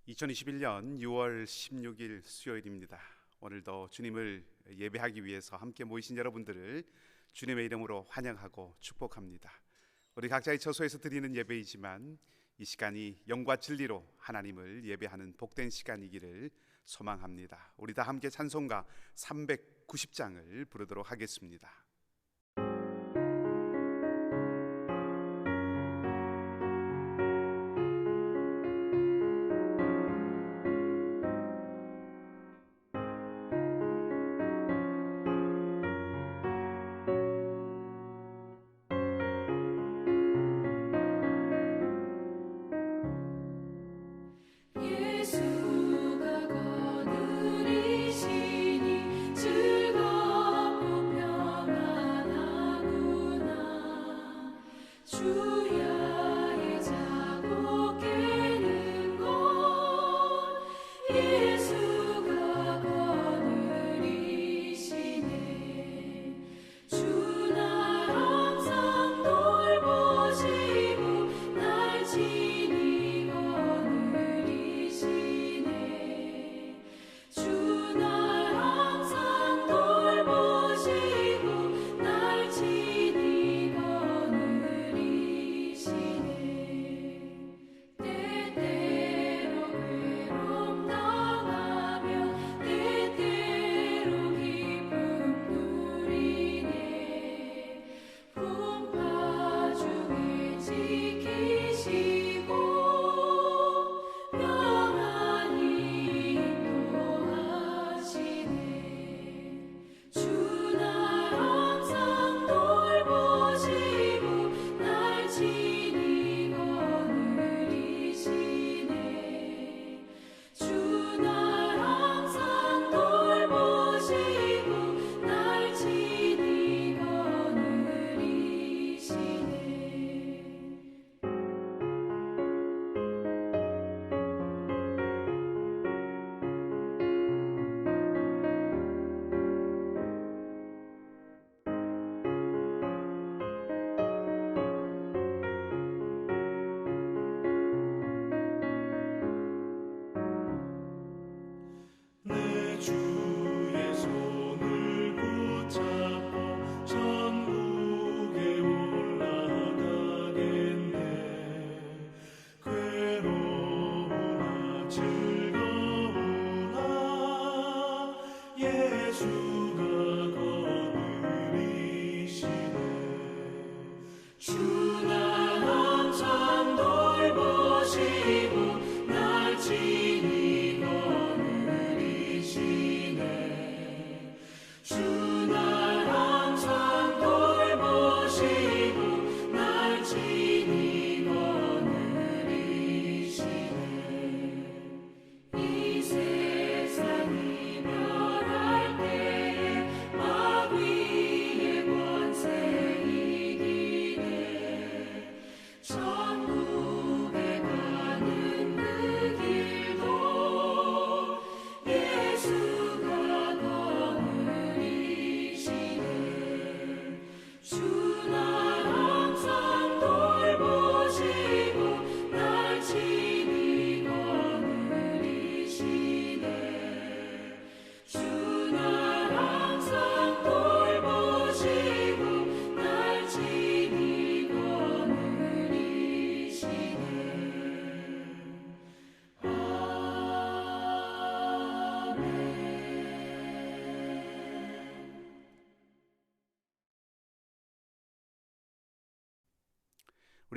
2021년 6월 16일 수요일입니다. 오늘도 주님을 예배하기 위해서 함께 모이신 여러분들을 주님의 이름으로 환영하고 축복합니다. 우리 각자의 처소에서 드리는 예배이지만 이 시간이 영과 진리로 하나님을 예배하는 복된 시간이기를 소망합니다. 우리 다 함께 찬송가 390장을 부르도록 하겠습니다.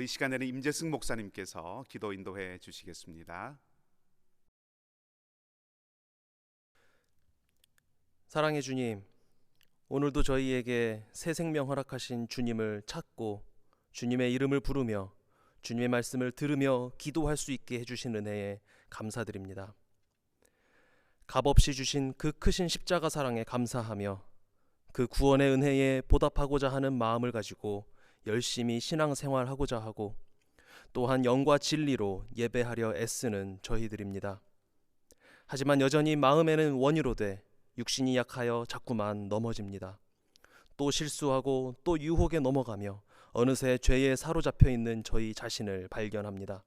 우리 시간에는 임재승 목사님께서 기도 인도해 주시겠습니다. 사랑의 주님, 오늘도 저희에게 새 생명 허락하신 주님을 찾고 주님의 이름을 부르며 주님의 말씀을 들으며 기도할 수 있게 해주신 은혜에 감사드립니다. 값없이 주신 그 크신 십자가 사랑에 감사하며 그 구원의 은혜에 보답하고자 하는 마음을 가지고 열심히 신앙생활하고자 하고 또한 영과 진리로 예배하려 애쓰는 저희들입니다. 하지만 여전히 마음에는 원이로 돼 육신이 약하여 자꾸만 넘어집니다. 또 실수하고 또 유혹에 넘어가며 어느새 죄에 사로잡혀 있는 저희 자신을 발견합니다.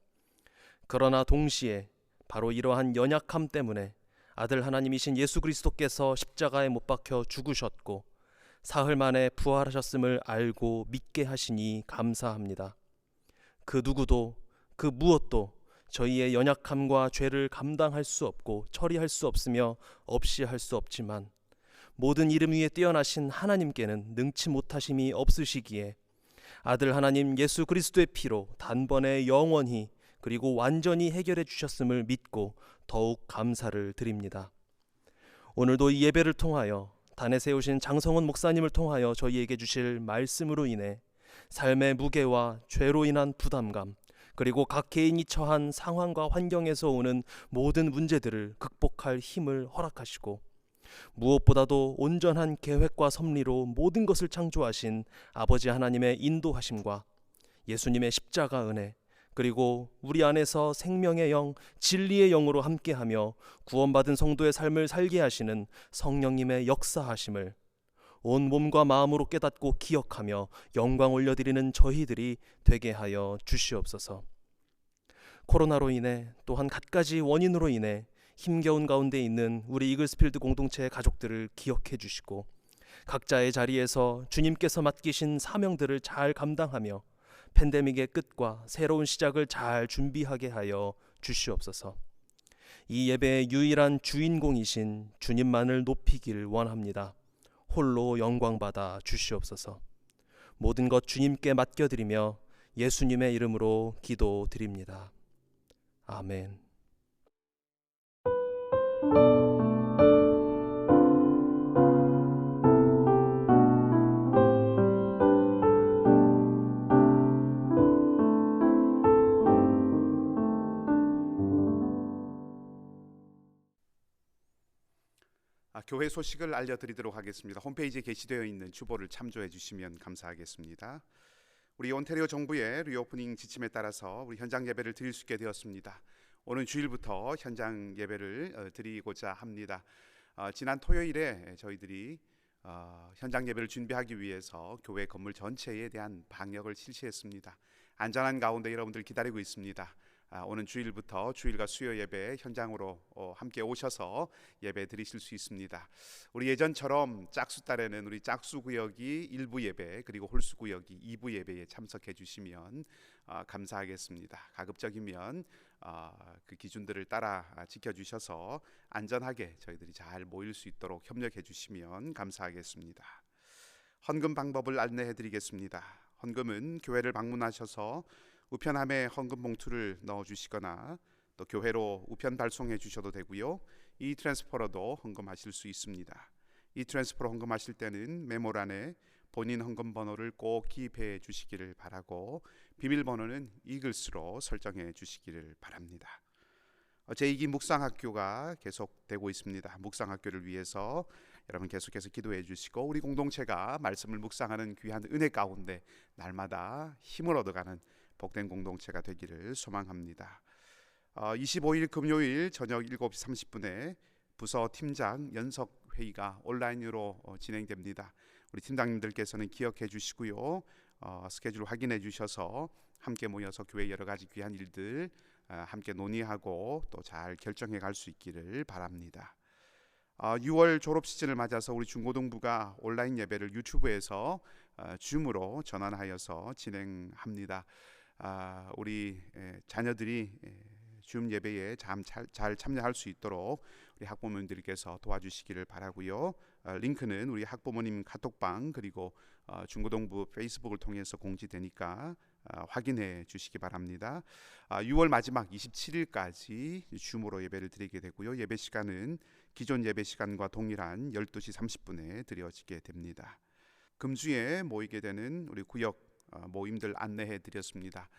그러나 동시에 바로 이러한 연약함 때문에 아들 하나님이신 예수 그리스도께서 십자가에 못 박혀 죽으셨고 사흘 만에 부활하셨음을 알고 믿게 하시니 감사합니다. 그 누구도 그 무엇도 저희의 연약함과 죄를 감당할 수 없고 처리할 수 없으며 없이 할 수 없지만 모든 이름 위에 뛰어나신 하나님께는 능치 못하심이 없으시기에 아들 하나님 예수 그리스도의 피로 단번에 영원히 그리고 완전히 해결해 주셨음을 믿고 더욱 감사를 드립니다. 오늘도 이 예배를 통하여 단에 세우신 장성훈 목사님을 통하여 저희에게 주실 말씀으로 인해 삶의 무게와 죄로 인한 부담감 그리고 각 개인이 처한 상황과 환경에서 오는 모든 문제들을 극복할 힘을 허락하시고 무엇보다도 온전한 계획과 섭리로 모든 것을 창조하신 아버지 하나님의 인도하심과 예수님의 십자가 은혜 그리고 우리 안에서 생명의 영, 진리의 영으로 함께하며 구원받은 성도의 삶을 살게 하시는 성령님의 역사하심을 온 몸과 마음으로 깨닫고 기억하며 영광 올려드리는 저희들이 되게 하여 주시옵소서. 코로나로 인해 또한 갖가지 원인으로 인해 힘겨운 가운데 있는 우리 이글스필드 공동체의 가족들을 기억해 주시고 각자의 자리에서 주님께서 맡기신 사명들을 잘 감당하며 팬데믹의 끝과 새로운 시작을 잘 준비하게 하여 주시옵소서. 이 예배의 유일한 주인공이신 주님만을 높이길 원합니다. 홀로 영광받아 주시옵소서. 모든 것 주님께 맡겨드리며 예수님의 이름으로 기도드립니다. 아멘. 교회 소식을 알려드리도록 하겠습니다. 홈페이지에 게시되어 있는 주보를 참조해 주시면 감사하겠습니다. 우리 온타리오 정부의 리오프닝 지침에 따라서 우리 현장 예배를 드릴 수 있게 되었습니다. 오늘 주일부터 현장 예배를 드리고자 합니다. 지난 토요일에 저희들이 현장 예배를 준비하기 위해서 교회 건물 전체에 대한 방역을 실시했습니다. 안전한 가운데 여러분들 기다리고 있습니다. 오는 주일부터 주일과 수요 예배 현장으로 함께 오셔서 예배 드리실 수 있습니다. 우리 예전처럼 짝수달에는 우리 짝수구역이 1부 예배 그리고 홀수구역이 2부 예배에 참석해 주시면 감사하겠습니다. 가급적이면 그 기준들을 따라 지켜주셔서 안전하게 저희들이 잘 모일 수 있도록 협력해 주시면 감사하겠습니다. 헌금 방법을 안내해 드리겠습니다. 헌금은 교회를 방문하셔서 우편함에 헌금 봉투를 넣어주시거나 또 교회로 우편 발송해 주셔도 되고요. 이 트랜스퍼로도 헌금하실 수 있습니다. 이 트랜스퍼로 헌금하실 때는 메모란에 본인 헌금 번호를 꼭 기입해 주시기를 바라고 비밀번호는 이글스로 설정해 주시기를 바랍니다. 제2기 묵상학교가 계속되고 있습니다. 묵상학교를 위해서 여러분 계속해서 기도해 주시고 우리 공동체가 말씀을 묵상하는 귀한 은혜 가운데 날마다 힘을 얻어가는 복된 공동체가 되기를 소망합니다. 25일 금요일 저녁 7시 30분에 부서 팀장 연석 회의가 온라인으로 진행됩니다. 우리 팀장님들께서는 기억해 주시고요. 스케줄 확인해 주셔서 함께 모여서 교회 여러 가지 귀한 일들 함께 논의하고 또 잘 결정해 갈 수 있기를 바랍니다. 6월 졸업 시즌을 맞아서 우리 중고등부가 온라인 예배를 유튜브에서 줌으로 전환하여서 진행합니다. 우리 자녀들이 줌 예배에 잘 참여할 수 있도록 우리 학부모님들께서 도와주시기를 바라고요. 링크는 우리 학부모님 카톡방 그리고 중고등부 페이스북을 통해서 공지되니까 확인해 주시기 바랍니다. 6월 마지막 27일까지 줌으로 예배를 드리게 되고요. 예배 시간은 기존 예배 시간과 동일한 12시 30분에 드려지게 됩니다. 금주에 모이게 되는 우리 구역 모임들 안내해 드렸습니다.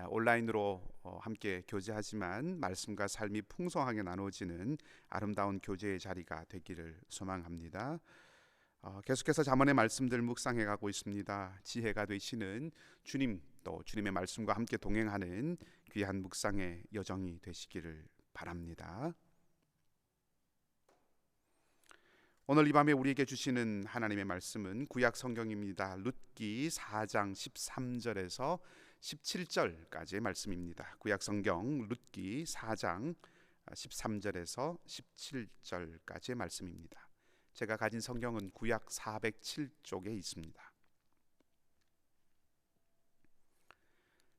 온라인으로 함께 교제하지만 말씀과 삶이 풍성하게 나누어지는 아름다운 교제의 자리가 되기를 소망합니다. 계속해서 잠언의 말씀들 묵상해 가고 있습니다. 지혜가 되시는 주님 또 주님의 말씀과 함께 동행하는 귀한 묵상의 여정이 되시기를 바랍니다. 오늘 이 밤에 우리에게 주시는 하나님의 말씀은 구약 성경입니다. 룻기 4장 13절에서 17절까지의 말씀입니다. 구약 성경 룻기 4장 13절에서 17절까지의 말씀입니다. 제가 가진 성경은 구약 407쪽에 있습니다.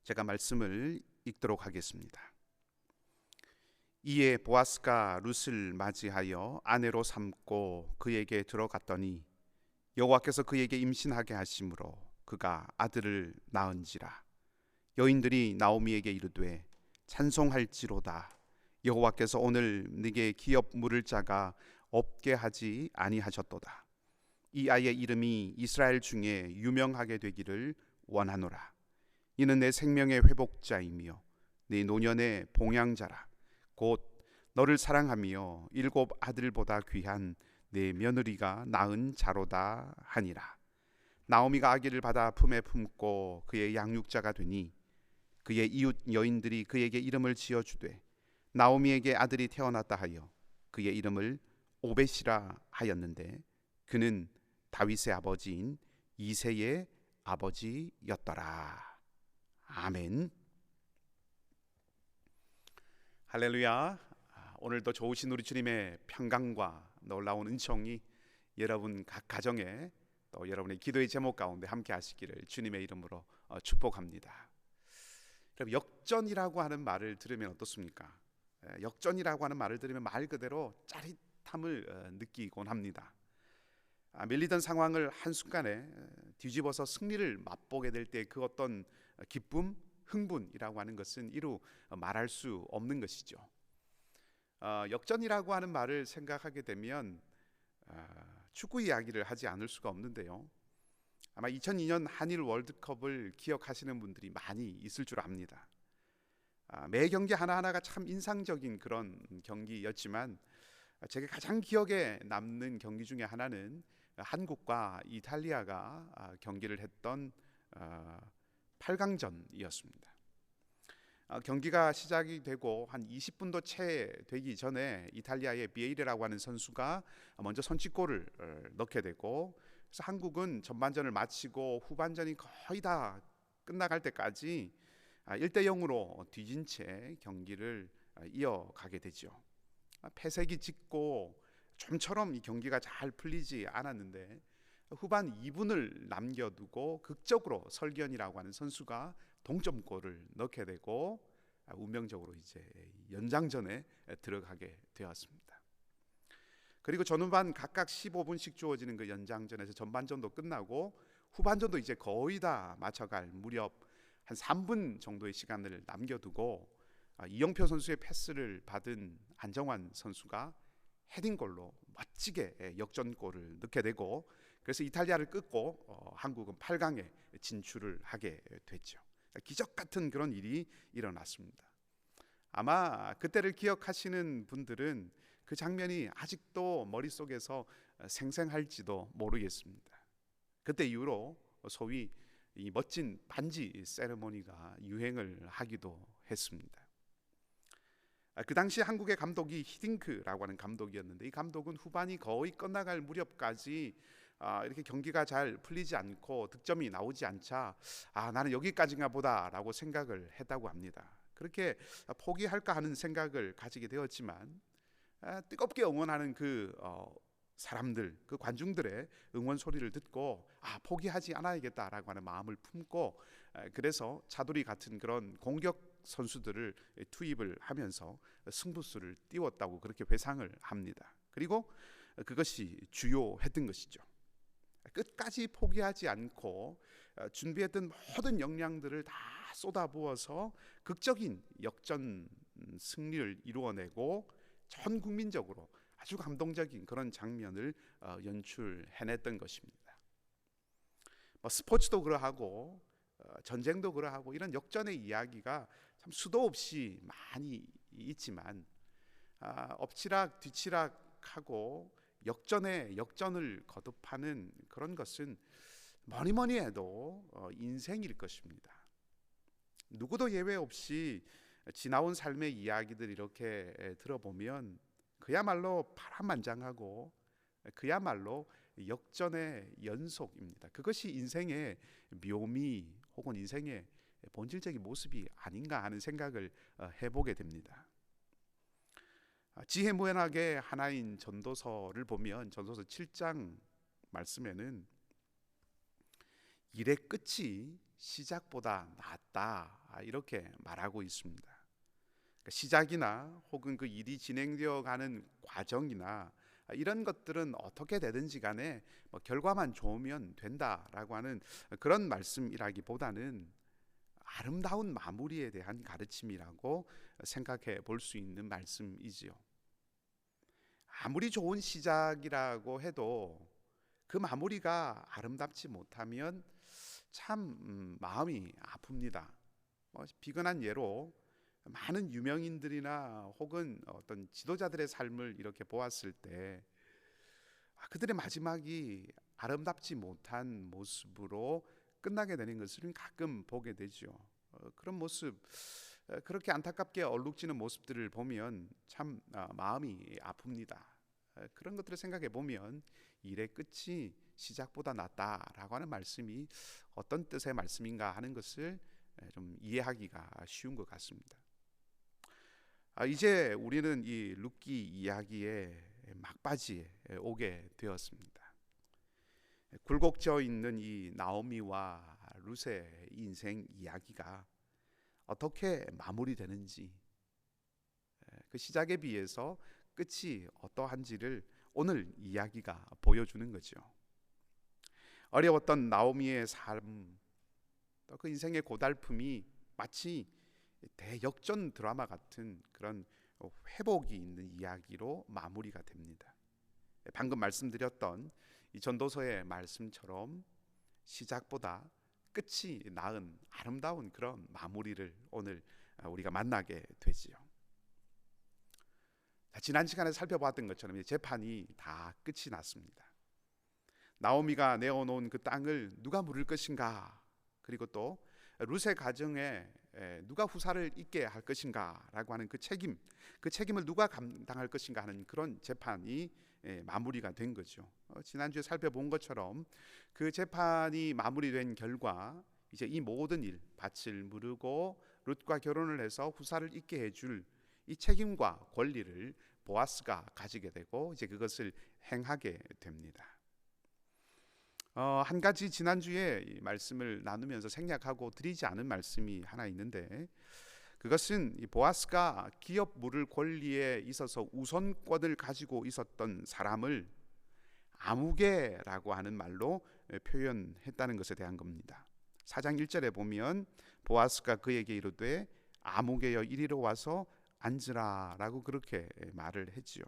제가 말씀을 읽도록 하겠습니다. 이에 보아스가 룻을 맞이하여 아내로 삼고 그에게 들어갔더니 여호와께서 그에게 임신하게 하심으로 그가 아들을 낳은지라. 여인들이 나오미에게 이르되 찬송할지로다. 여호와께서 오늘 네게 기업 물을 자가 없게 하지 아니하셨도다. 이 아이의 이름이 이스라엘 중에 유명하게 되기를 원하노라. 이는 내 생명의 회복자이며 네 노년의 봉양자라. 곧 너를 사랑하며 7 아들보다 귀한 내 며느리가 낳은 자로다 하니라. 나오미가 아기를 받아 품에 품고 그의 양육자가 되니 그의 이웃 여인들이 그에게 이름을 지어주되 나오미에게 아들이 태어났다 하여 그의 이름을 오벳이라 하였는데 그는 다윗의 아버지인 이새의 아버지였더라. 아멘. 할렐루야. 오늘도 좋으신 우리 주님의 평강과 놀라운 은총이 여러분 각 가정에 또 여러분의 기도의 제목 가운데 함께 하시기를 주님의 이름으로 축복합니다. 그럼 역전이라고 하는 말을 들으면 어떻습니까? 역전이라고 하는 말을 들으면 말 그대로 짜릿함을 느끼곤 합니다. 밀리던 상황을 한순간에 뒤집어서 승리를 맛보게 될 때 그 어떤 기쁨, 흥분이라고 하는 것은 이루 말할 수 없는 것이죠. 역전이라고 하는 말을 생각하게 되면 축구 이야기를 하지 않을 수가 없는데요. 아마 2002년 한일 월드컵을 기억하시는 분들이 많이 있을 줄 압니다. 매 경기 하나하나가 참 인상적인 그런 경기였지만 제가 가장 기억에 남는 경기 중에 하나는 한국과 이탈리아가 경기를 했던 8강전이었습니다. 경기가 시작이 되고 한 20분도 채 되기 전에 이탈리아의 비에이레라고 하는 선수가 먼저 선취골을 넣게 되고, 그래서 한국은 전반전을 마치고 후반전이 거의 다 끝나갈 때까지 1대 0으로 뒤진 채 경기를 이어가게 되죠. 패색이 짙고 좀처럼 이 경기가 잘 풀리지 않았는데 후반 2분을 남겨두고 극적으로 설기현이라고 하는 선수가 동점골을 넣게 되고 운명적으로 이제 연장전에 들어가게 되었습니다. 그리고 전후반 각각 15분씩 주어지는 그 연장전에서 전반전도 끝나고 후반전도 이제 거의 다 맞춰갈 무렵 한 3분 정도의 시간을 남겨두고 이영표 선수의 패스를 받은 안정환 선수가 헤딩골로 멋지게 역전골을 넣게 되고, 그래서 이탈리아를 꺾고 한국은 8강에 진출을 하게 됐죠. 기적 같은 그런 일이 일어났습니다. 아마 그때를 기억하시는 분들은 그 장면이 아직도 머릿속에서 생생할지도 모르겠습니다. 그때 이후로 소위 이 멋진 반지 세레모니가 유행을 하기도 했습니다. 그 당시 한국의 감독이 히딩크라고 하는 감독이었는데, 이 감독은 후반이 거의 끝나갈 무렵까지 이렇게 경기가 잘 풀리지 않고 득점이 나오지 않자 나는 여기까지인가 보다라고 생각을 했다고 합니다. 그렇게 포기할까 하는 생각을 가지게 되었지만 뜨겁게 응원하는 그 사람들, 그 관중들의 응원 소리를 듣고 포기하지 않아야겠다라고 하는 마음을 품고, 그래서 차돌이 같은 그런 공격 선수들을 투입을 하면서 승부수를 띄웠다고 그렇게 회상을 합니다. 그리고 그것이 주요했던 것이죠. 끝까지 포기하지 않고 준비했던 모든 역량들을 다 쏟아부어서 극적인 역전 승리를 이루어내고 전 국민적으로 아주 감동적인 그런 장면을 연출해냈던 것입니다. 스포츠도 그러하고 전쟁도 그러하고 이런 역전의 이야기가 참 수도 없이 많이 있지만 엎치락 뒤치락하고 역전을 거듭하는 그런 것은 뭐니 해도 인생일 것입니다. 누구도 예외 없이 지나온 삶의 이야기들 이렇게 들어보면 그야말로 파란만장하고 그야말로 역전의 연속입니다. 그것이 인생의 묘미 혹은 인생의 본질적인 모습이 아닌가 하는 생각을 해보게 됩니다. 지혜무연하게 하나인 전도서를 보면 전도서 7장 말씀에는 일의 끝이 시작보다 낫다 이렇게 말하고 있습니다. 그러니까 시작이나 혹은 그 일이 진행되어 가는 과정이나 이런 것들은 어떻게 되든지 간에 결과만 좋으면 된다라고 하는 그런 말씀이라기보다는 아름다운 마무리에 대한 가르침이라고 생각해 볼 수 있는 말씀이지요. 아무리 좋은 시작이라고 해도 그 마무리가 아름답지 못하면 참 마음이 아픕니다. 비근한 예로 많은 유명인들이나 혹은 어떤 지도자들의 삶을 이렇게 보았을 때 그들의 마지막이 아름답지 못한 모습으로 끝나게 되는 것을 가끔 보게 되죠. 그런 모습, 그렇게 안타깝게 얼룩지는 모습들을 보면 참 마음이 아픕니다. 그런 것들을 생각해 보면 일의 끝이 시작보다 낫다라고 하는 말씀이 어떤 뜻의 말씀인가 하는 것을 좀 이해하기가 쉬운 것 같습니다. 이제 우리는 이 룻기 이야기의 막바지에 오게 되었습니다. 굴곡져 있는 이 나오미와 룻의 인생 이야기가 어떻게 마무리되는지, 그 시작에 비해서 끝이 어떠한지를 오늘 이야기가 보여주는 거죠. 어려웠던 나오미의 삶, 또 그 인생의 고달픔이 마치 대역전 드라마 같은 그런 회복이 있는 이야기로 마무리가 됩니다. 방금 말씀드렸던 이 전도서의 말씀처럼 시작보다 끝이 나은 아름다운 그런 마무리를 오늘 우리가 만나게 되지요. 지난 시간에 살펴봤던 것처럼 재판이 다 끝이 났습니다. 나오미가 내어놓은 그 땅을 누가 물을 것인가, 그리고 또 룻의 가정에 누가 후사를 잇게 할 것인가라고 하는 그 책임을 누가 감당할 것인가 하는 그런 재판이 마무리가 된 거죠. 지난주에 살펴본 것처럼 그 재판이 마무리된 결과 이제 이 모든 일, 밭을 무르고 룻과 결혼을 해서 후사를 잇게 해줄 이 책임과 권리를 보아스가 가지게 되고 이제 그것을 행하게 됩니다. 한 가지 지난주에 이 말씀을 나누면서 생략하고 드리지 않은 말씀이 하나 있는데, 그것은 이 보아스가 기업 물을 권리에 있어서 우선권을 가지고 있었던 사람을 아무개라고 하는 말로 표현했다는 것에 대한 겁니다. 4장 1절에 보면 보아스가 그에게 이르되 아무개여 이리로 와서 앉으라라고 그렇게 말을 했지요.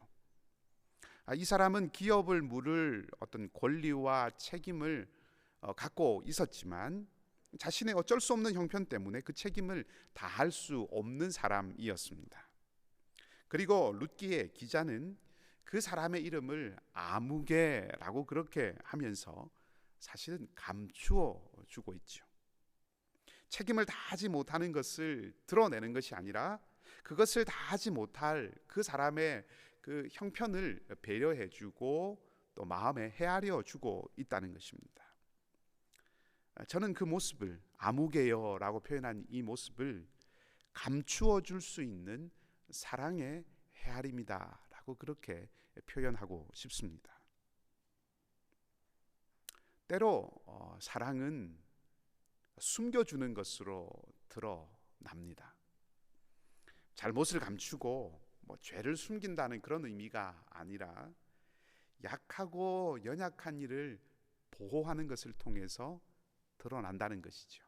이 사람은 기업을 물을 어떤 권리와 책임을 갖고 있었지만 자신의 어쩔 수 없는 형편 때문에 그 책임을 다할 수 없는 사람이었습니다. 그리고 룻기의 기자는 그 사람의 이름을 아무개라고 그렇게 하면서 사실은 감추어 주고 있죠. 책임을 다하지 못하는 것을 드러내는 것이 아니라 그것을 다하지 못할 그 사람의 그 형편을 배려해 주고 또 마음에 헤아려 주고 있다는 것입니다. 저는 그 모습을 아무개여라고 표현한 이 모습을 감추어 줄 수 있는 사랑의 헤아림이다라고 그렇게 표현하고 싶습니다. 때로 사랑은 숨겨주는 것으로 드러납니다. 잘못을 감추고 죄를 숨긴다는 그런 의미가 아니라 약하고 연약한 이를 보호하는 것을 통해서 드러난다는 것이죠.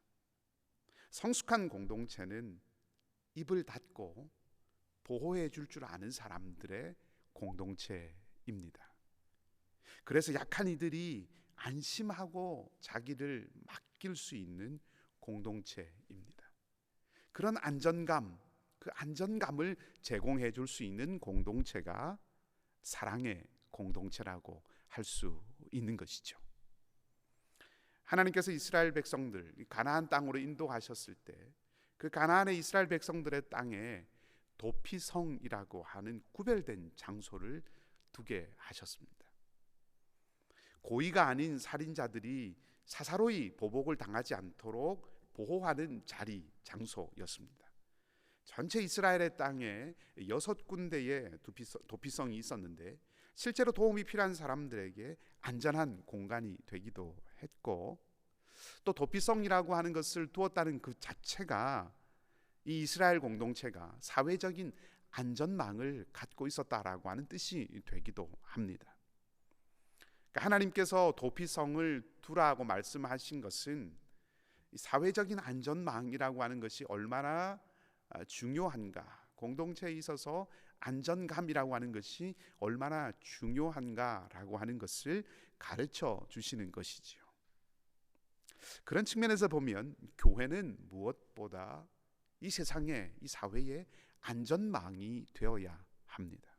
성숙한 공동체는 입을 닫고 보호해 줄 아는 사람들의 공동체입니다. 그래서 약한 이들이 안심하고 자기를 맡길 수 있는 공동체입니다. 그런 안전감, 그 안전감을 제공해 줄 수 있는 공동체가 사랑의 공동체라고 할 수 있는 것이죠. 하나님께서 이스라엘 백성들 가나안 땅으로 인도하셨을 때 그 가나안의 이스라엘 백성들의 땅에 도피성이라고 하는 구별된 장소를 두게 하셨습니다. 고의가 아닌 살인자들이 사사로이 보복을 당하지 않도록 보호하는 자리, 장소였습니다. 전체 이스라엘의 땅에 6군데의 도피성이 있었는데 실제로 도움이 필요한 사람들에게 안전한 공간이 되기도 했고, 또 도피성이라고 하는 것을 두었다는 그 자체가 이 이스라엘 공동체가 사회적인 안전망을 갖고 있었다라고 하는 뜻이 되기도 합니다. 그러니까 하나님께서 도피성을 두라고 말씀하신 것은 사회적인 안전망이라고 하는 것이 얼마나 중요한가, 공동체에 있어서 안전감이라고 하는 것이 얼마나 중요한가라고 하는 것을 가르쳐 주시는 것이지요. 그런 측면에서 보면 교회는 무엇보다 이 세상에, 이 사회에 안전망이 되어야 합니다.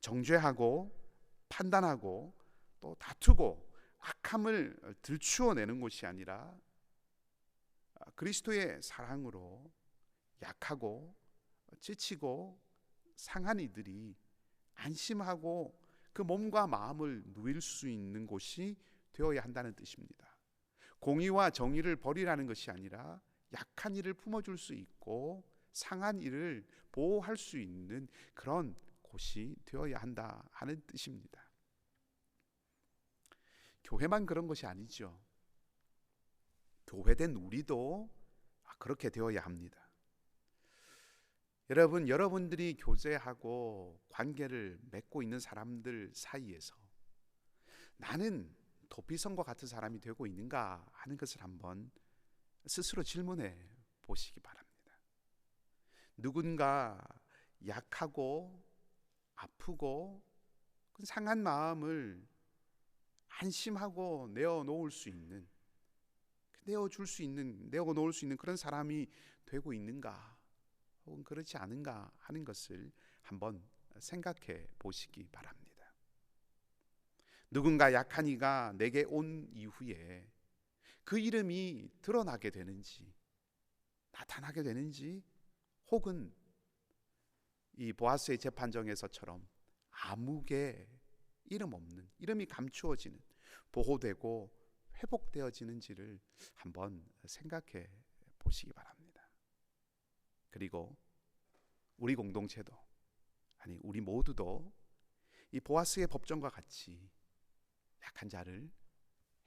정죄하고 판단하고 또 다투고 악함을 들추어내는 것이 아니라 그리스도의 사랑으로 약하고 지치고 상한 이들이 안심하고 그 몸과 마음을 누릴 수 있는 곳이 되어야 한다는 뜻입니다. 공의와 정의를 버리라는 것이 아니라 약한 이를 품어줄 수 있고 상한 이를 보호할 수 있는 그런 곳이 되어야 한다 하는 뜻입니다. 교회만 그런 것이 아니죠. 교회된 우리도 그렇게 되어야 합니다. 여러분들이 교제하고 관계를 맺고 있는 사람들 사이에서 나는 도피성과 같은 사람이 되고 있는가 하는 것을 한번 스스로 질문해 보시기 바랍니다. 누군가 약하고 아프고 상한 마음을 안심하고 내어놓을 수 있는, 내어놓을 수 있는 그런 사람이 되고 있는가, 혹은 그렇지 않은가 하는 것을 한번 생각해 보시기 바랍니다. 누군가 약한 이가 내게 온 이후에 그 이름이 드러나게 되는지, 나타나게 되는지, 혹은 이 보아스의 재판정에서처럼 아무개 이름 없는, 이름이 감추어지는, 보호되고 회복되어지는지를 한번 생각해 보시기 바랍니다. 그리고 우리 공동체도, 아니 우리 모두도 이 보아스의 법정과 같이 약한 자를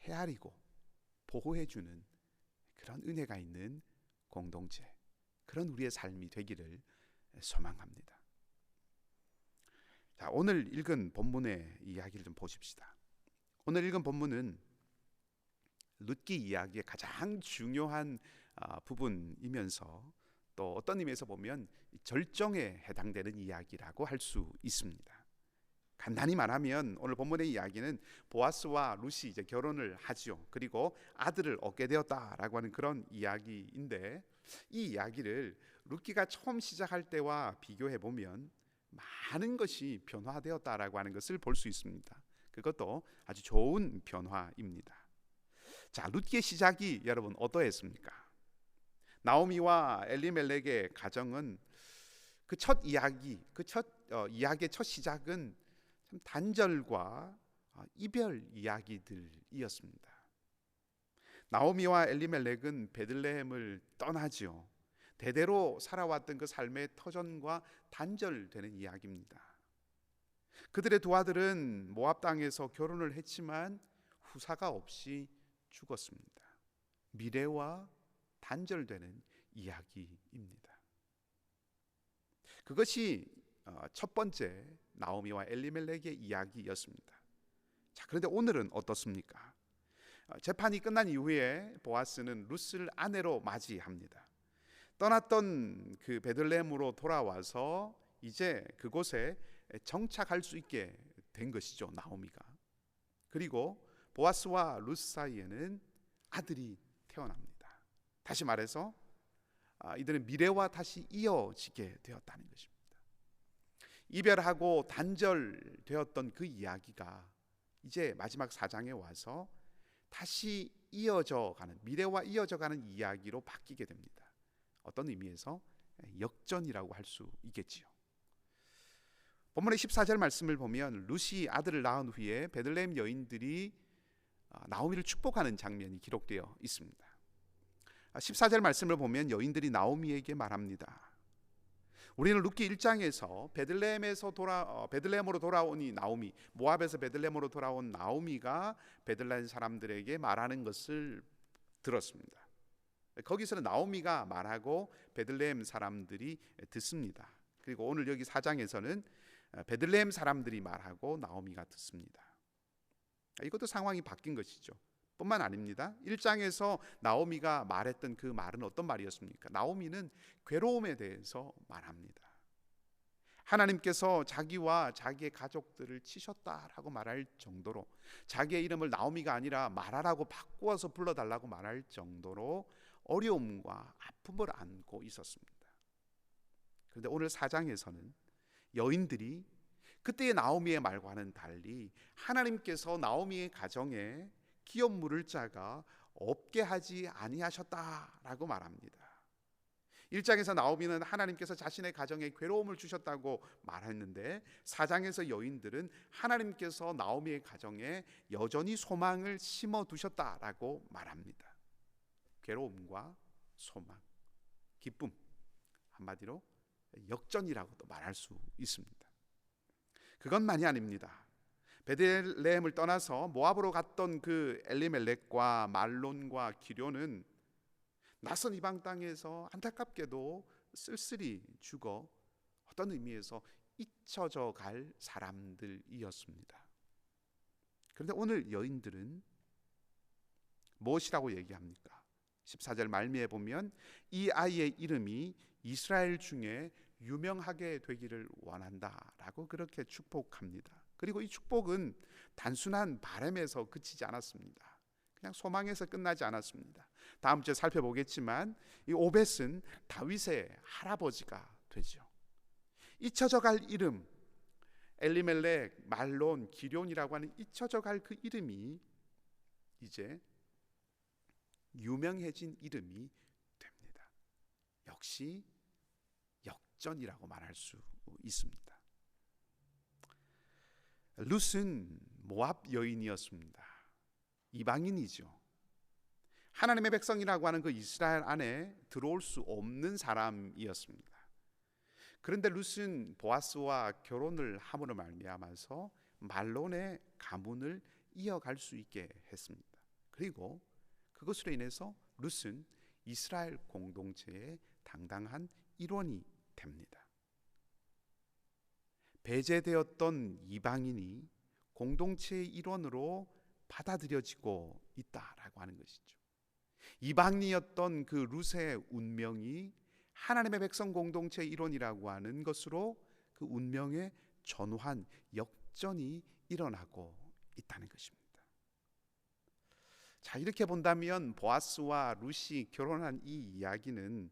헤아리고 보호해주는 그런 은혜가 있는 공동체, 그런 우리의 삶이 되기를 소망합니다. 자, 오늘 읽은 본문의 이야기를 좀 보십시다. 오늘 읽은 본문은 룻기 이야기의 가장 중요한 부분이면서 또 어떤 의미에서 보면 절정에 해당되는 이야기라고 할 수 있습니다. 간단히 말하면 오늘 본문의 이야기는 보아스와 룻이 이제 결혼을 하죠. 그리고 아들을 얻게 되었다라고 하는 그런 이야기인데, 이 이야기를 룻기가 처음 시작할 때와 비교해 보면 많은 것이 변화되었다라고 하는 것을 볼 수 있습니다. 그것도 아주 좋은 변화입니다. 자, 룻기의 시작이 여러분 어떠했습니까? 나오미와 엘리멜렉의 가정은 그 첫 이야기, 이야기의 첫 시작은 참 단절과 이별 이야기들이었습니다. 나오미와 엘리멜렉은 베들레헴을 떠나지요. 대대로 살아왔던 그 삶의 터전과 단절되는 이야기입니다. 그들의 두 아들은 모압 땅에서 결혼을 했지만 후사가 없이 죽었습니다. 미래와 단절되는 이야기입니다. 그것이 첫 번째 나오미와 엘리멜렉의 이야기였습니다. 자, 그런데 오늘은 어떻습니까? 재판이 끝난 이후에 보아스는 룻을 아내로 맞이합니다. 떠났던 그 베들레헴으로 돌아와서 이제 그곳에 정착할 수 있게 된 것이죠, 나오미가. 그리고 보아스와 룻 사이에는 아들이 태어납니다. 다시 말해서 이들은 미래와 다시 이어지게 되었다는 것입니다. 이별하고 단절되었던 그 이야기가 이제 마지막 4장에 와서 다시 이어져가는, 미래와 이어져가는 이야기로 바뀌게 됩니다. 어떤 의미에서 역전이라고 할 수 있겠지요. 본문의 14절 말씀을 보면 룻이 아들을 낳은 후에 베들레헴 여인들이 나오미를 축복하는 장면이 기록되어 있습니다. 14절 말씀을 보면 여인들이 나오미에게 말합니다. 우리는 룻기 1장에서 베들레헴으로 돌아온 이 나오미, 모압에서 베들레헴으로 돌아온 나오미가 베들레헴 사람들에게 말하는 것을 들었습니다. 거기서는 나오미가 말하고 베들레헴 사람들이 듣습니다. 그리고 오늘 여기 4장에서는 베들레헴 사람들이 말하고 나오미가 듣습니다. 이것도 상황이 바뀐 것이죠. 뿐만 아닙니다. 1장에서 나오미가 말했던 그 말은 어떤 말이었습니까? 나오미는 괴로움에 대해서 말합니다. 하나님께서 자기와 자기의 가족들을 치셨다라고 말할 정도로, 자기의 이름을 나오미가 아니라 마라라고 바꾸어서 불러달라고 말할 정도로 어려움과 아픔을 안고 있었습니다. 그런데 오늘 4장에서는 여인들이 그때의 나오미의 말과는 달리 하나님께서 나오미의 가정에 기업 물을 자가 없게 하지 아니하셨다라고 말합니다. 1장에서 나오미는 하나님께서 자신의 가정에 괴로움을 주셨다고 말했는데 4장에서 여인들은 하나님께서 나오미의 가정에 여전히 소망을 심어 두셨다라고 말합니다. 괴로움과 소망, 기쁨, 한마디로 역전이라고도 말할 수 있습니다. 그것만이 아닙니다. 베들레헴을 떠나서 모압으로 갔던 그 엘리멜렉과 말론과 기럐은 낯선 이방 땅에서 안타깝게도 쓸쓸히 죽어 어떤 의미에서 잊혀져 갈 사람들이었습니다. 그런데 오늘 여인들은 무엇이라고 얘기합니까? 14절 말미에 보면 이 아이의 이름이 이스라엘 중에 유명하게 되기를 원한다라고 그렇게 축복합니다. 그리고 이 축복은 단순한 바람에서 그치지 않았습니다. 그냥 소망에서 끝나지 않았습니다. 다음 주에 살펴보겠지만 이 오벳은 다윗의 할아버지가 되죠. 잊혀져 갈 이름, 엘리멜렉, 말론, 기럐이라고 하는 잊혀져 갈 그 이름이 이제 유명해진 이름이 됩니다. 역시 역전이라고 말할 수 있습니다. 룻은 모압 여인이었습니다. 이방인이죠. 하나님의 백성이라고 하는 그 이스라엘 안에 들어올 수 없는 사람이었습니다. 그런데 룻은 보아스와 결혼을 함으로 말미암아서 말론의 가문을 이어갈 수 있게 했습니다. 그리고 그것으로 인해서 룻은 이스라엘 공동체의 당당한 일원이 됩니다. 배제되었던 이방인이 공동체의 일원으로 받아들여지고 있다라고 하는 것이죠. 이방인이었던 그 룻의 운명이 하나님의 백성 공동체의 일원이라고 하는 것으로 그 운명의 전환, 역전이 일어나고 있다는 것입니다. 자, 이렇게 본다면 보아스와 룻이 결혼한 이 이야기는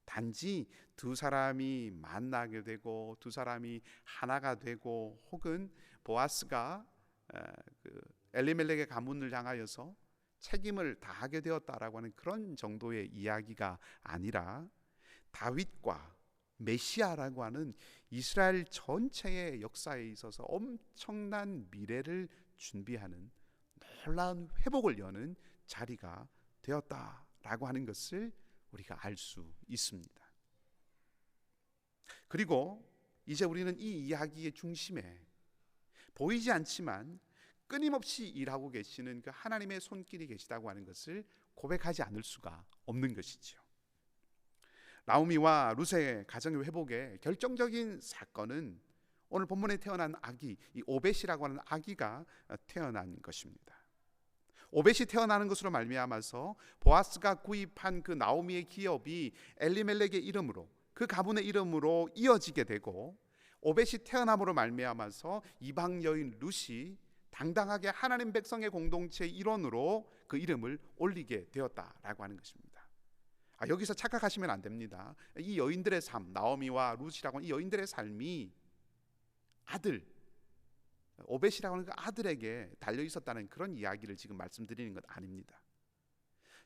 단지 두 사람이 만나게 되고 두 사람이 하나가 되고 혹은 보아스가 엘리멜렉의 가문을 향하여서 책임을 다하게 되었다라고 하는 그런 정도의 이야기가 아니라 다윗과 메시아라고 하는 이스라엘 전체의 역사에 있어서 엄청난 미래를 준비하는 놀라운 회복을 여는 자리가 되었다라고 하는 것을 우리가 알 수 있습니다. 그리고 이제 우리는 이 이야기의 중심에 보이지 않지만 끊임없이 일하고 계시는 그 하나님의 손길이 계시다고 하는 것을 고백하지 않을 수가 없는 것이죠. 나오미와 룻의 가정의 회복의 결정적인 사건은 오늘 본문에 태어난 아기, 이 오벳이라고 하는 아기가 태어난 것입니다. 오벳이 태어나는 것으로 말미암아서 보아스가 구입한 그 나오미의 기업이 엘리멜렉의 이름으로, 그 가문의 이름으로 이어지게 되고, 오벳이 태어남으로 말미암아서 이방 여인 룻이 당당하게 하나님 백성의 공동체의 일원으로 그 이름을 올리게 되었다라고 하는 것입니다. 여기서 착각하시면 안 됩니다. 이 여인들의 삶, 나오미와 룻이라고 하는 이 여인들의 삶이 아들, 오벳이라고 하는 그 아들에게 달려 있었다는 그런 이야기를 지금 말씀드리는 것 아닙니다.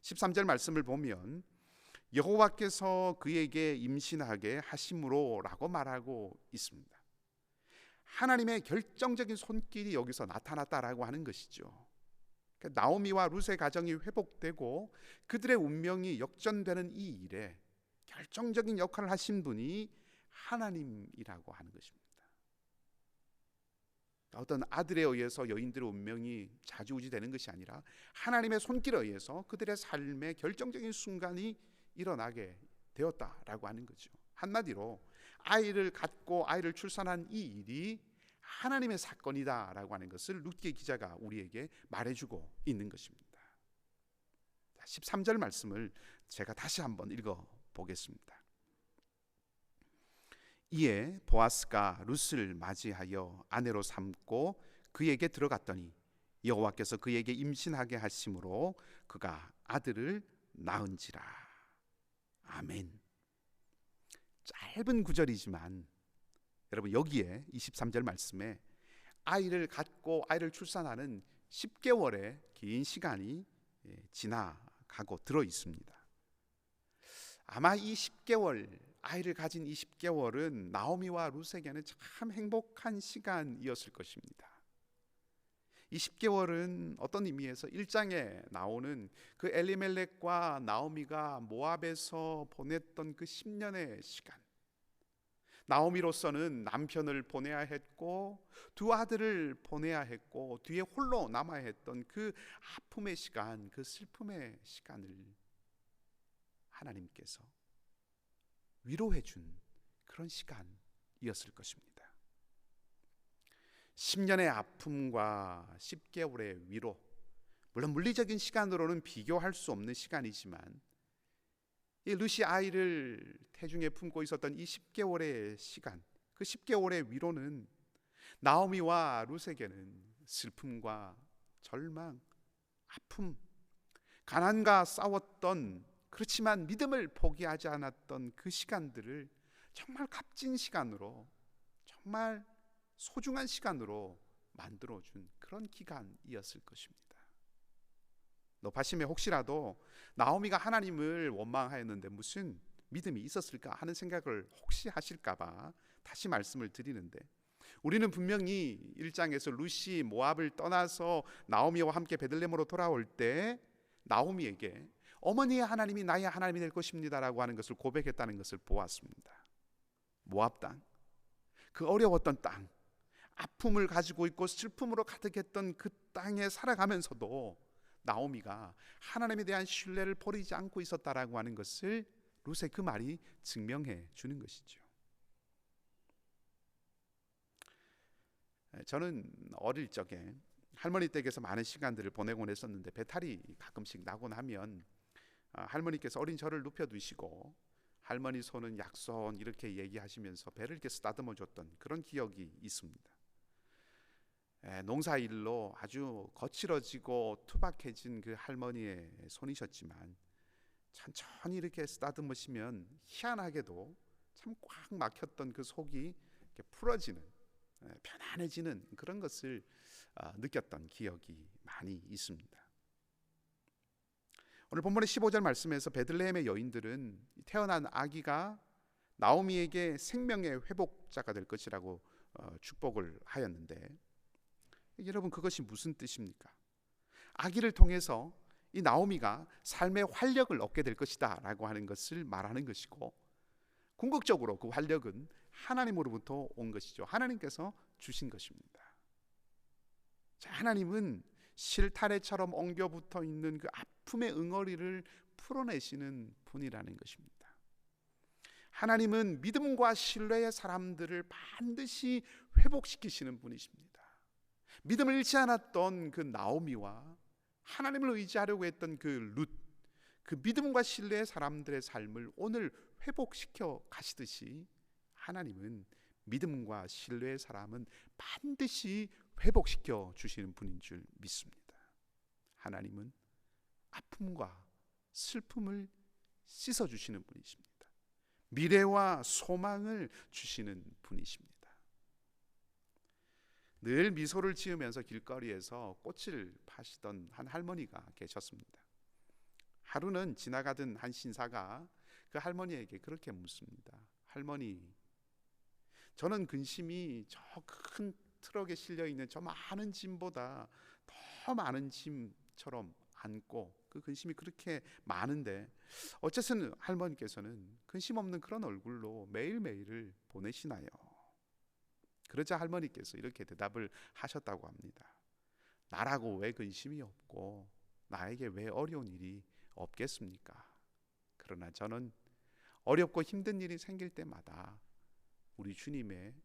13절 말씀을 보면 여호와께서 그에게 임신하게 하심으로 라고 말하고 있습니다. 하나님의 결정적인 손길이 여기서 나타났다라고 하는 것이죠. 나오미와 룻의 가정이 회복되고 그들의 운명이 역전되는 이 일에 결정적인 역할을 하신 분이 하나님이라고 하는 것입니다. 어떤 아들에 의해서 여인들의 운명이 좌지우지되는 것이 아니라 하나님의 손길에 의해서 그들의 삶의 결정적인 순간이 일어나게 되었다라고 하는 거죠. 한마디로 아이를 갖고 아이를 출산한 이 일이 하나님의 사건이다라고 하는 것을 룻기 기자가 우리에게 말해주고 있는 것입니다. 13절 말씀을 제가 다시 한번 읽어보겠습니다. 이에 보아스가 룻을 맞이하여 아내로 삼고 그에게 들어갔더니 여호와께서 그에게 임신하게 하심으로 그가 아들을 낳은지라. 아멘. 짧은 구절이지만 여러분, 여기에 23절 말씀에 아이를 갖고 아이를 출산하는 10개월의 긴 시간이 지나가고 들어 있습니다. 아마 이 10개월, 아이를 가진 이 10개월은 나오미와 룻에게는 참 행복한 시간이었을 것입니다. 이 10개월은 어떤 의미에서 1장에 나오는 그 엘리멜렉과 나오미가 모압에서 보냈던 그 10년의 시간, 나오미로서는 남편을 보내야 했고 두 아들을 보내야 했고 뒤에 홀로 남아야 했던 그 아픔의 시간, 그 슬픔의 시간을 하나님께서 위로해 준 그런 시간이었을 것입니다. 10년의 아픔과 10개월의 위로, 물론 물리적인 시간으로는 비교할 수 없는 시간이지만 이 룻이 아이를 태중에 품고 있었던 이 10개월의 시간, 그 10개월의 위로는 나오미와 룻에게는 슬픔과 절망, 아픔, 가난과 싸웠던, 그렇지만 믿음을 포기하지 않았던 그 시간들을 정말 값진 시간으로, 정말 소중한 시간으로 만들어준 그런 기간이었을 것입니다. 높아심에 혹시라도 나오미가 하나님을 원망하였는데 무슨 믿음이 있었을까 하는 생각을 혹시 하실까봐 다시 말씀을 드리는데, 우리는 분명히 1장에서 룻이 모압을 떠나서 나오미와 함께 베들레헴으로 돌아올 때 나오미에게 어머니의 하나님이 나의 하나님이 될 것입니다 라고 하는 것을 고백했다는 것을 보았습니다. 모압 땅, 그 어려웠던 땅, 아픔을 가지고 있고 슬픔으로 가득했던 그 땅에 살아가면서도 나오미가 하나님에 대한 신뢰를 버리지 않고 있었다라고 하는 것을 룻의 그 말이 증명해 주는 것이죠. 저는 어릴 적에 할머니 댁에서 많은 시간들을 보내곤 했었는데, 배탈이 가끔씩 나곤 하면 할머니께서 어린 저를 눕혀두시고 할머니 손은 약손 이렇게 얘기하시면서 배를 이렇게 쓰다듬어 줬던 그런 기억이 있습니다. 농사일로 아주 거칠어지고 투박해진 그 할머니의 손이셨지만 천천히 이렇게 쓰다듬으시면 희한하게도 참 꽉 막혔던 그 속이 이렇게 풀어지는, 편안해지는 그런 것을 느꼈던 기억이 많이 있습니다. 오늘 본문의 15절 말씀에서 베들레헴의 여인들은 태어난 아기가 나오미에게 생명의 회복자가 될 것이라고 축복을 하였는데, 여러분, 그것이 무슨 뜻입니까? 아기를 통해서 이 나오미가 삶의 활력을 얻게 될 것이다 라고 하는 것을 말하는 것이고, 궁극적으로 그 활력은 하나님으로부터 온 것이죠. 하나님께서 주신 것입니다. 자, 하나님은 실타래처럼 엉겨붙어 있는 그 아픔의 응어리를 풀어내시는 분이라는 것입니다. 하나님은 믿음과 신뢰의 사람들을 반드시 회복시키시는 분이십니다. 믿음을 잃지 않았던 그 나오미와 하나님을 의지하려고 했던 그 룻, 그 믿음과 신뢰의 사람들의 삶을 오늘 회복시켜 가시듯이 하나님은 믿음과 신뢰의 사람은 반드시 회복시켜 주시는 분인 줄 믿습니다. 하나님은 아픔과 슬픔을 씻어 주시는 분이십니다. 미래와 소망을 주시는 분이십니다. 늘 미소를 지으면서 길거리에서 꽃을 파시던 한 할머니가 계셨습니다. 하루는 지나가던 한 신사가 그 할머니에게 그렇게 묻습니다. 할머니, 저는 근심이 저 큰 트럭에 실려 있는 저 많은 짐보다 더 많은 짐처럼 안고 그 근심이 그렇게 많은데 어째서 할머니께서는 근심 없는 그런 얼굴로 매일매일을 보내시나요? 그러자 할머니께서 이렇게 대답을 하셨다고 합니다. 나라고 왜 근심이 없고 나에게 왜 어려운 일이 없겠습니까? 그러나 저는 어렵고 힘든 일이 생길 때마다 우리 주님의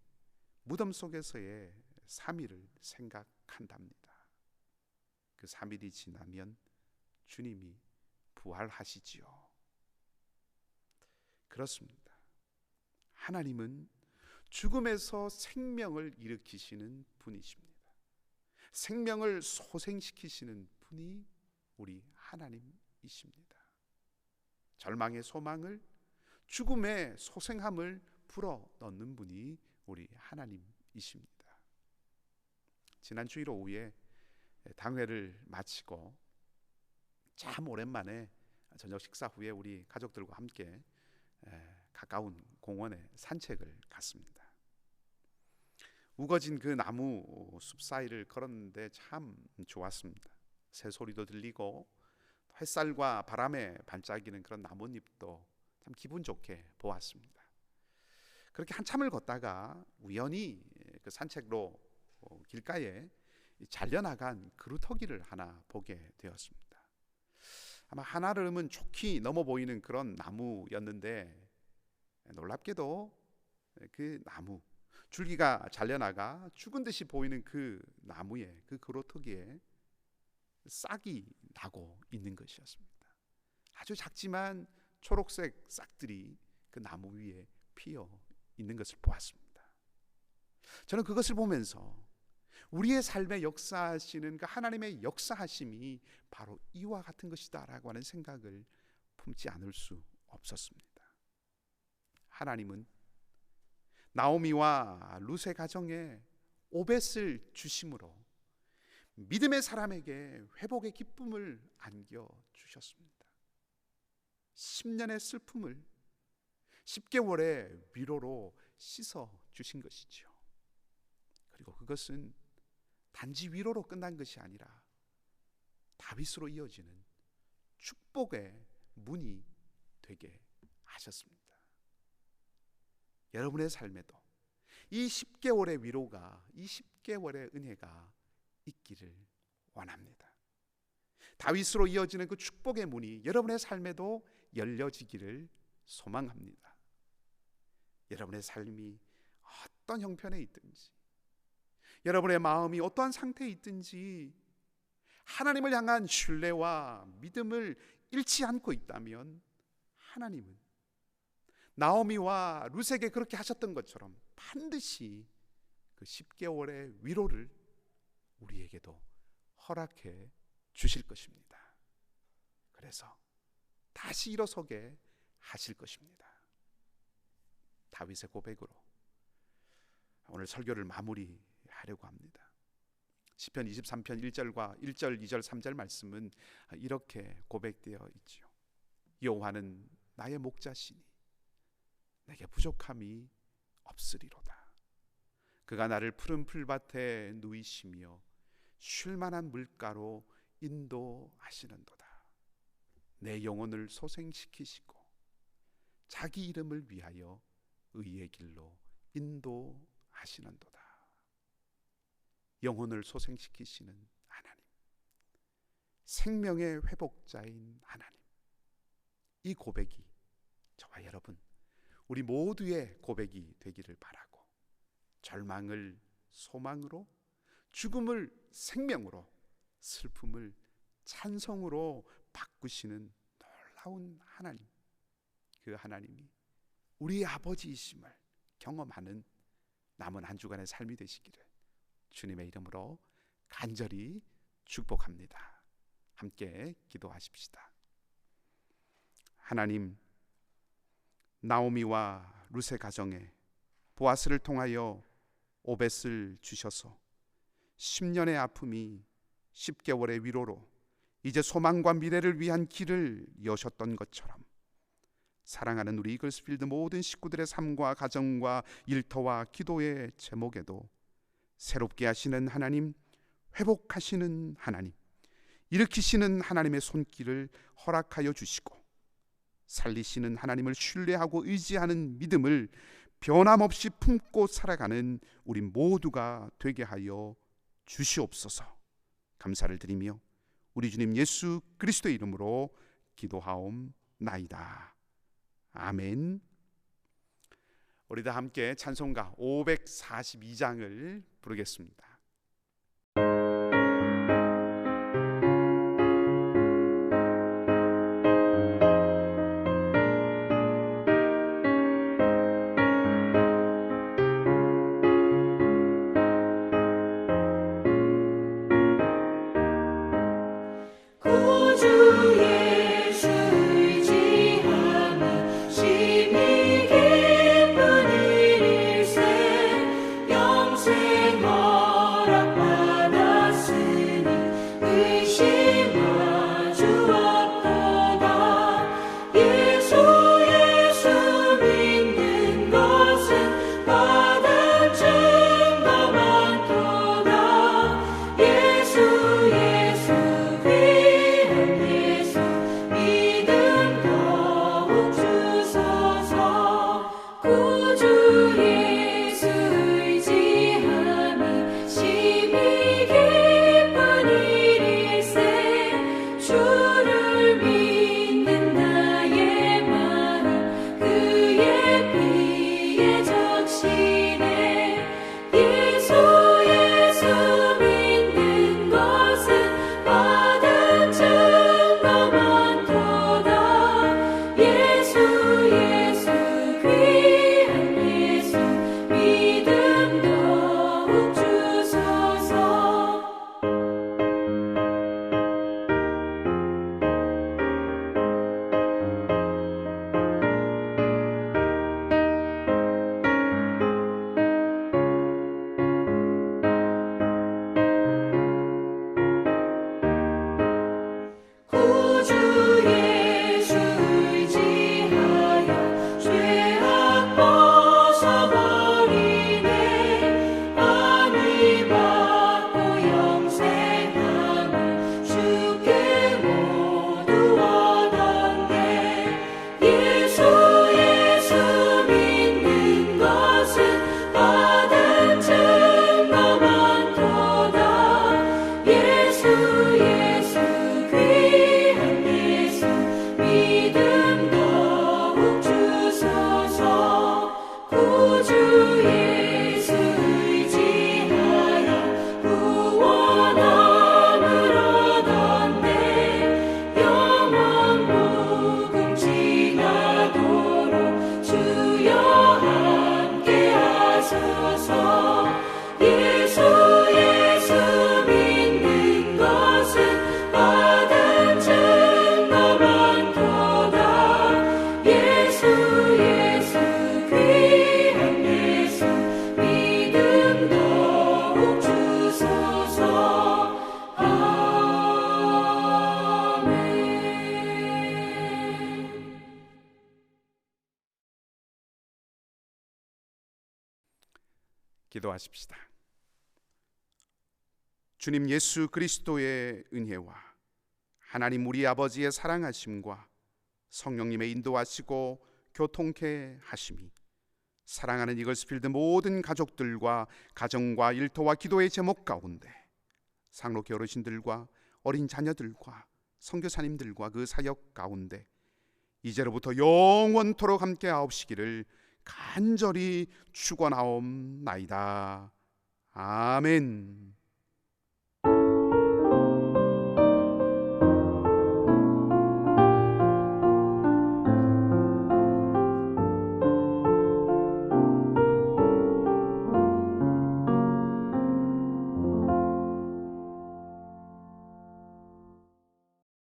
무덤 속에서의 3일을 생각한답니다. 그 3일이 지나면 주님이 부활하시지요. 그렇습니다. 하나님은 죽음에서 생명을 일으키시는 분이십니다. 생명을 소생시키시는 분이 우리 하나님이십니다. 절망의 소망을, 죽음의 소생함을 불어넣는 분이 우리 하나님이십니다. 지난 주일 오후에 당회를 마치고 참 오랜만에 저녁 식사 후에 우리 가족들과 함께 가까운 공원에 산책을 갔습니다. 우거진 그 나무 숲 사이를 걸었는데 참 좋았습니다. 새소리도 들리고 햇살과 바람에 반짝이는 그런 나뭇잎도 참 기분 좋게 보았습니다. 그렇게 한참을 걷다가 우연히 그 산책로 길가에 잘려나간 그루터기를 하나 보게 되었습니다. 아마 한아름은 좋게 넘어 보이는 그런 나무였는데 놀랍게도 그 나무 줄기가 잘려나가 죽은 듯이 보이는 그 나무에, 그 그루터기에 싹이 나고 있는 것이었습니다. 아주 작지만 초록색 싹들이 그 나무 위에 피어 있는 것을 보았습니다. 저는 그것을 보면서 우리의 삶에 역사하시는 그 하나님의 역사하심이 바로 이와 같은 것이다라고 하는 생각을 품지 않을 수 없었습니다. 하나님은 나오미와 룻의 가정에 오벳을 주심으로 믿음의 사람에게 회복의 기쁨을 안겨주셨습니다. 10년의 슬픔을 10개월의 위로로 씻어주신 것이죠. 그리고 그것은 단지 위로로 끝난 것이 아니라 다윗으로 이어지는 축복의 문이 되게 하셨습니다. 여러분의 삶에도 이 10개월의 위로가, 이 10개월의 은혜가 있기를 원합니다. 다윗으로 이어지는 그 축복의 문이 여러분의 삶에도 열려지기를 소망합니다. 여러분의 삶이 어떤 형편에 있든지, 여러분의 마음이 어떠한 상태에 있든지 하나님을 향한 신뢰와 믿음을 잃지 않고 있다면 하나님은 나오미와 룻에게 그렇게 하셨던 것처럼 반드시 그 10개월의 위로를 우리에게도 허락해 주실 것입니다. 그래서 다시 일어서게 하실 것입니다. 다윗의 고백으로 오늘 설교를 마무리하려고 합니다. 시편 23편 1절과 1절, 2절, 3절 말씀은 이렇게 고백되어 있지요. 여호와는 나의 목자시니 내게 부족함이 없으리로다. 그가 나를 푸른 풀밭에 누이시며 쉴 만한 물가로 인도하시는도다. 내 영혼을 소생시키시고 자기 이름을 위하여 의의 길로 인도하시는도다. 영혼을 소생시키시는 하나님, 생명의 회복자인 하나님, 이 고백이 저와 여러분 우리 모두의 고백이 되기를 바라고, 절망을 소망으로, 죽음을 생명으로, 슬픔을 찬송으로 바꾸시는 놀라운 하나님, 그 하나님이 우리의 아버지이심을 경험하는 남은 한 주간의 삶이 되시기를 주님의 이름으로 간절히 축복합니다. 함께 기도하십시다. 하나님, 나오미와 룻의 가정에 보아스를 통하여 오벳을 주셔서 10년의 아픔이 10개월의 위로로 이제 소망과 미래를 위한 길을 여셨던 것처럼 사랑하는 우리 이글스필드 모든 식구들의 삶과 가정과 일터와 기도의 제목에도 새롭게 하시는 하나님, 회복하시는 하나님, 일으키시는 하나님의 손길을 허락하여 주시고 살리시는 하나님을 신뢰하고 의지하는 믿음을 변함없이 품고 살아가는 우리 모두가 되게 하여 주시옵소서. 감사를 드리며 우리 주님 예수 그리스도의 이름으로 기도하옵나이다. 아멘. 우리 다 함께 찬송가 542장을 부르겠습니다. 기도하십시다. 주님 예수 그리스도의 은혜와 하나님 우리 아버지의 사랑하심과 성령님의 인도하시고 교통케 하심이 사랑하는 이글스필드 모든 가족들과 가정과 일터와 기도의 제목 가운데 상록교 어르신들과 어린 자녀들과 선교사님들과 그 사역 가운데 이제로부터 영원토록 함께 하옵시기를 간절히 축원하옵나이다. 아멘.